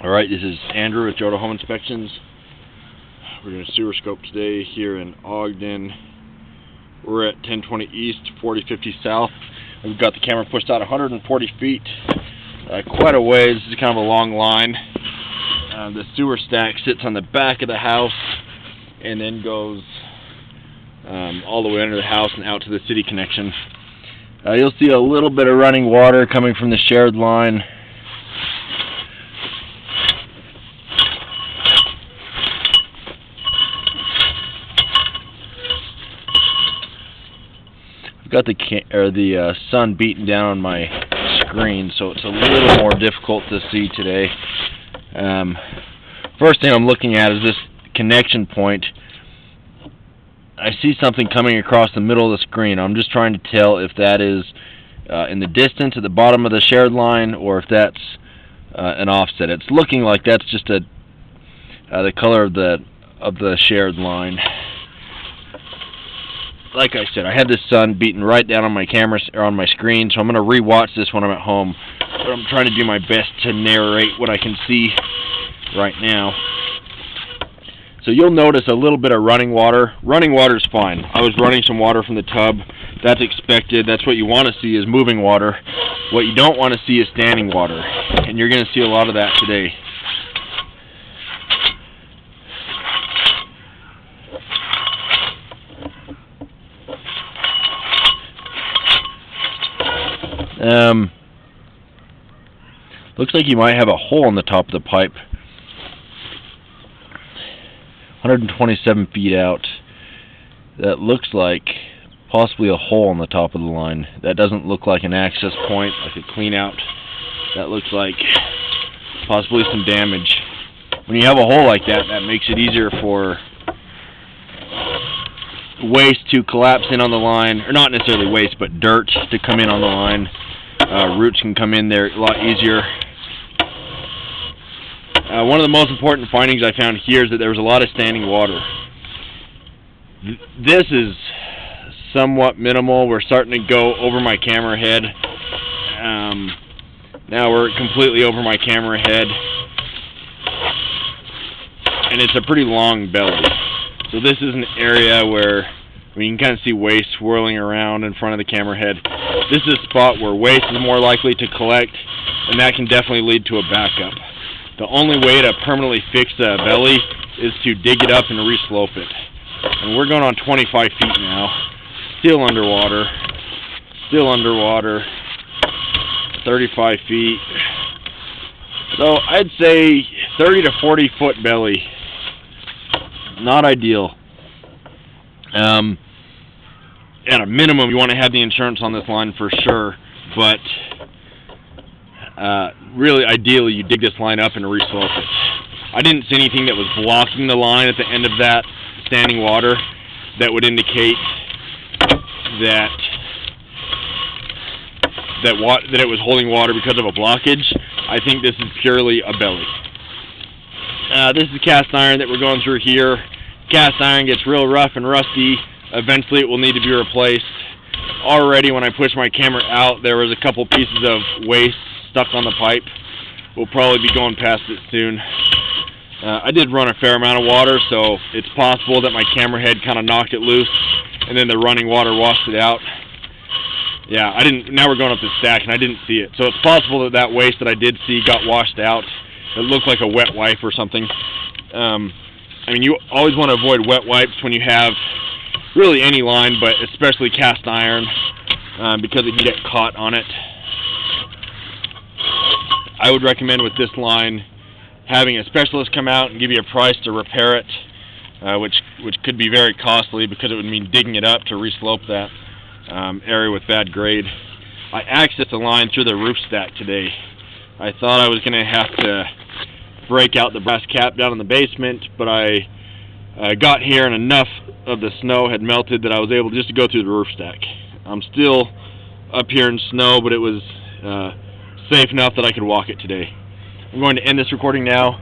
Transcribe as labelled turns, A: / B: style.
A: Alright, this is Andrew with Jodo Home Inspections. We're doing a sewer scope today here in Ogden. We're at 1020 East, 4050 South. We've got the camera pushed out 140 feet, quite a ways. This is kind of a long line. The sewer stack sits on the back of the house and then goes all the way under the house and out to the city connection. You'll see a little bit of running water coming from the shared line. Got the sun beating down on my screen, so it's a little more difficult to see today. First thing I'm looking at is this connection point. I see something coming across the middle of the screen. I'm just trying to tell if that is in the distance at the bottom of the shared line or if that's an offset. It's looking like that's just the color of the shared line. Like I said, I had the sun beating right down on my camera or on my screen, so I'm going to re-watch this when I'm at home. But I'm trying to do my best to narrate what I can see right now. So you'll notice a little bit of running water. Running water is fine. I was running some water from the tub. That's expected. That's what you want to see is moving water. What you don't want to see is standing water, and you're going to see a lot of that today. Looks like you might have a hole in the top of the pipe. 127 feet out. That looks like possibly a hole in the top of the line. That doesn't look like an access point, like a clean out. That looks like possibly some damage. When you have a hole like that, that makes it easier for waste to collapse in on the line, or not necessarily waste, but dirt to come in on the line. Roots can come in there a lot easier. One of the most important findings I found here is that there was a lot of standing water. This is somewhat minimal. We're starting to go over my camera head. Now we're completely over my camera head. And it's a pretty long belly. So this is an area where you can kind of see waste swirling around in front of the camera head. This is a spot where waste is more likely to collect, and that can definitely lead to a backup. The only way to permanently fix a belly is to dig it up and re-slope it. And we're going on 25 feet now. Still underwater. Still underwater. 35 feet. So I'd say 30 to 40 foot belly. Not ideal. At a minimum, you want to have the insurance on this line for sure, but really, ideally, you dig this line up and re-slope it. I didn't see anything that was blocking the line at the end of that standing water that would indicate that it was holding water because of a blockage. I think this is purely a belly. This is cast iron that we're going through here. Cast iron gets real rough and rusty. Eventually it will need to be replaced. Already when I pushed my camera out, there was a couple pieces of waste stuck on the pipe. We'll probably be going past it soon. I did run a fair amount of water, so it's possible that my camera head kind of knocked it loose and then the running water washed it out. Yeah, now we're going up the stack and I didn't see it. So it's possible that that waste that I did see got washed out. It looked like a wet wipe or something. I mean, you always want to avoid wet wipes when you have really any line, but especially cast iron, because it can get caught on it. I would recommend with this line having a specialist come out and give you a price to repair it, which could be very costly because it would mean digging it up to re-slope that area with bad grade. I accessed the line through the roof stack today. I thought I was going to have to break out the brass cap down in the basement, but I got here and enough of the snow had melted that I was able just to go through the roof stack. I'm still up here in snow, but it was safe enough that I could walk it today. I'm going to end this recording now.